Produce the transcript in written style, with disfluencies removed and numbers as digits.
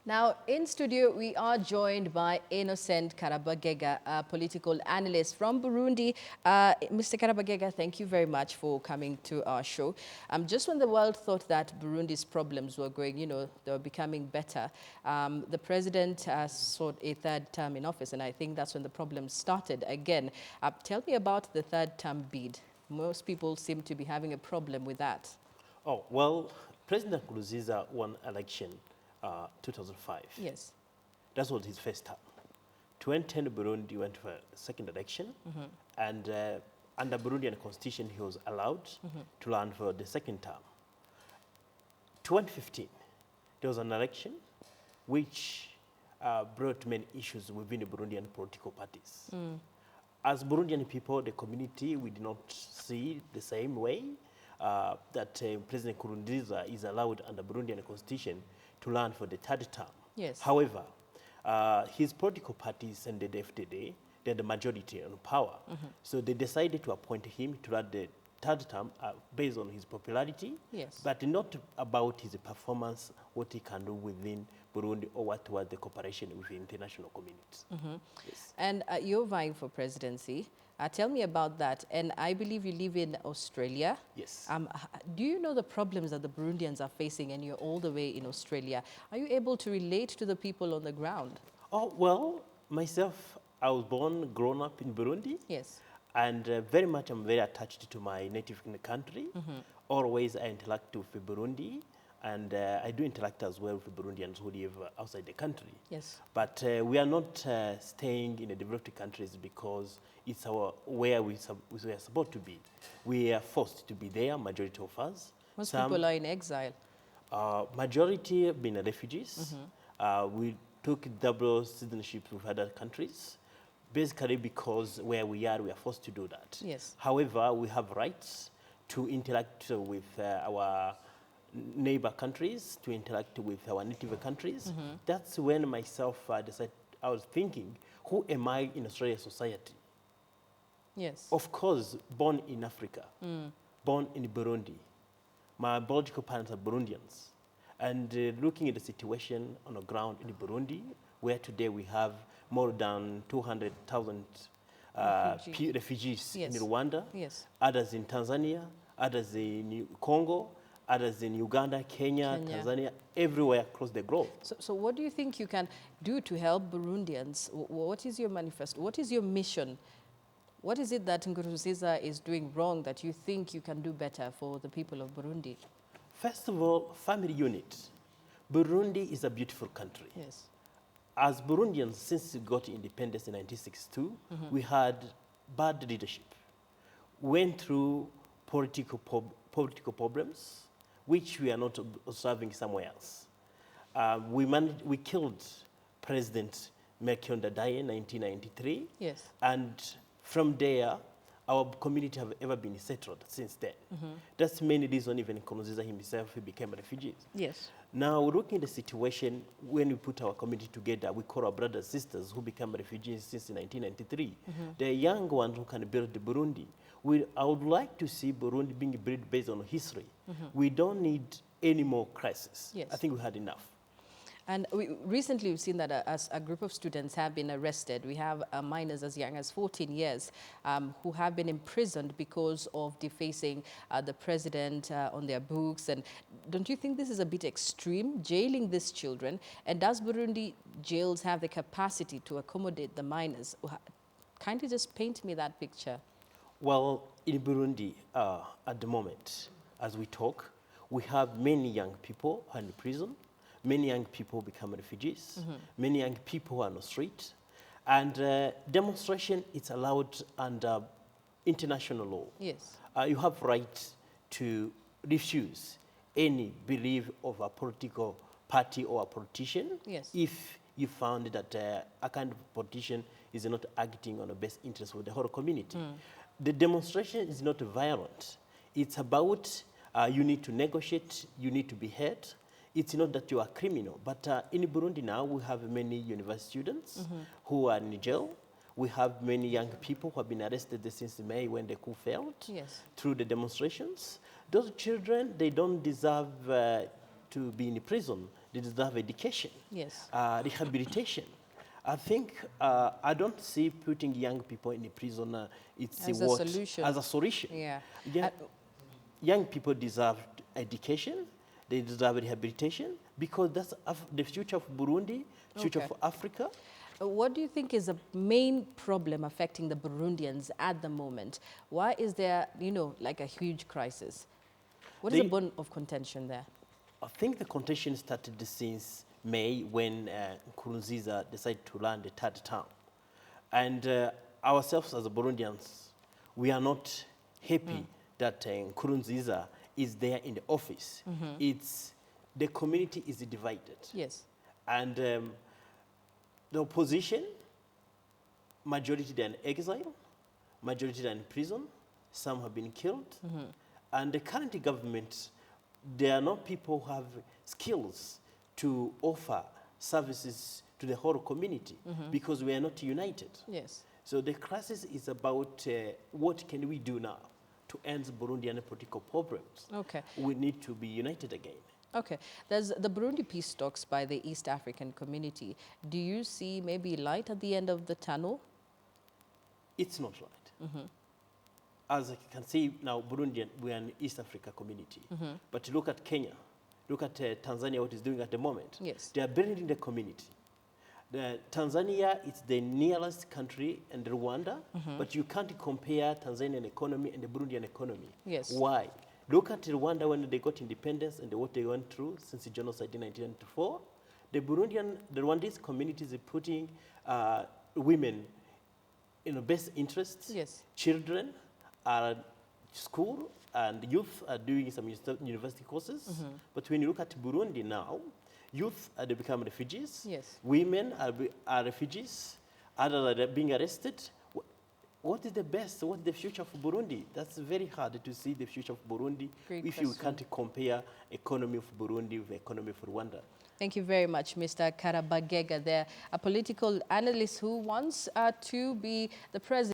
Now, in studio, we are joined by Innocent Karabagega, a political analyst from Burundi. Mr. Karabagega, thank you very much for coming to our show. Just when the world thought that Burundi's problems were going, they were becoming better, the president sought a third term in office, and I think that's when the problems started again. Tell me about the third term bid. Most people seem to be having a problem with that. Oh, well, President Nkurunziza won election 2005. Yes. That was his first term. 2010, Burundi went for a second election, and under Burundian constitution, he was allowed to run for the second term. 2015, there was an election which brought many issues within the Burundian political parties. As Burundian people, the community, we did not see the same way that President Nkurunziza is allowed under Burundian constitution to run for the third term. Yes. However, his political parties and the FDD, they're the majority on power. So they decided to appoint him to run the third term based on his popularity, Yes. but not about his performance, what he can do within Burundi or what was the cooperation with the international communities. Yes. And you're vying for presidency. Tell me about that. And I believe you live in Australia. Yes. Do you know the problems that the Burundians are facing, and you're all the way in Australia? Are you able to relate to the people on the ground? Oh, well, myself, I was born, grown up in Burundi. Yes. And I'm very attached to my native country. Always I interact with Burundi, and I do interact as well with Burundians who live outside the country. Yes. But we are not staying in the developed countries because it's where we are supposed to be. We are forced to be there, majority of us. Most people are in exile. Majority have been refugees. We took double citizenship with other countries, basically because where we are forced to do that. Yes. However, we have rights to interact with our neighbor countries, to interact with our native countries. That's when myself decided, I was thinking, who am I in Australian society? Yes. Of course, born in Africa, born in Burundi. My biological parents are Burundians. And looking at the situation on the ground in Burundi, where today we have more than 200,000 refugees Yes. in Rwanda, Yes. others in Tanzania, others in Congo, others in Uganda, Kenya, Tanzania, everywhere across the globe. So what do you think you can do to help Burundians? What is your manifesto? What is your mission? What is it that Nkurunziza is doing wrong that you think you can do better for the people of Burundi? First of all, family unit. Burundi is a beautiful country. Yes. As Burundians, since we got independence in 1962, we had bad leadership. Went through political problems, which we are not observing somewhere else. We killed President Melchior Ndadaye in 1993. Yes. And from there, our community have ever been settled since then. That's the main reason even Nkurunziza himself became a refugee. Yes. Now, looking at the situation, when we put our community together, we call our brothers and sisters who became refugees since 1993. The young ones who can build Burundi. I would like to see Burundi being built based on history. We don't need any more crisis. Yes. I think we had enough. And recently we've seen that as a group of students have been arrested. We have minors as young as 14 years who have been imprisoned because of defacing the president on their books. And don't you think this is a bit extreme, jailing these children? And does Burundi jails have the capacity to accommodate the minors? Kindly just paint me that picture. Well, in Burundi, at the moment, as we talk, we have many young people who are in prison. Many young people become refugees. Many young people are on the street. And demonstration is allowed under international law. Yes. You have right to refuse any belief of a political party or a politician. Yes. If you found that a kind of politician is not acting on the best interest of the whole community. The demonstration is not violent. It's about you need to negotiate, you need to be heard. It's not that you are criminal, but in Burundi now we have many university students who are in jail. We have many young people who have been arrested since May when the coup failed through the demonstrations. Those children, they don't deserve to be in prison. they deserve education, Yes. rehabilitation. I think I don't see putting young people in a prison it's As a solution. as a solution. Yeah. Yeah. Young people deserve education, they deserve rehabilitation, because that's the future of Burundi, future Okay. of Africa. What do you think is the main problem affecting the Burundians at the moment? Why is there, you know, like a huge crisis? What is the bone of contention there? I think the contention started since May when Nkurunziza decided to run the third term. And ourselves as Burundians, we are not happy that Nkurunziza is there in the office. It's, the community is divided. Yes. And the opposition, majority they're in exile, majority they're in prison, some have been killed. And the current government, there are not people who have skills to offer services to the whole community because we are not united. Yes. So the crisis is about what can we do now to end Burundian political problems. Okay. We need to be united again. Okay. There's the Burundi peace talks by the East African community. Do you see maybe light at the end of the tunnel? It's not right. As I can see now, Burundian, we are an East Africa community. But look at Kenya, look at Tanzania, what it's doing at the moment. Yes. They are building the community. Tanzania is the nearest country, and Rwanda, but you can't compare Tanzanian economy and the Burundian economy. Yes. Why? Look at Rwanda when they got independence and what they went through since the genocide in 1994. The Rwandese communities are putting women in the best interests. Yes. Children are at school and youth are doing some university courses. But when you look at Burundi now, youth they become refugees. Yes. Women are refugees. Others are being arrested. What is the best? What is the future of Burundi? That's very hard to see the future of Burundi if you can't compare economy of Burundi with economy of Rwanda. Thank you very much, Mr. Karabagega. There, a political analyst who wants to be the president.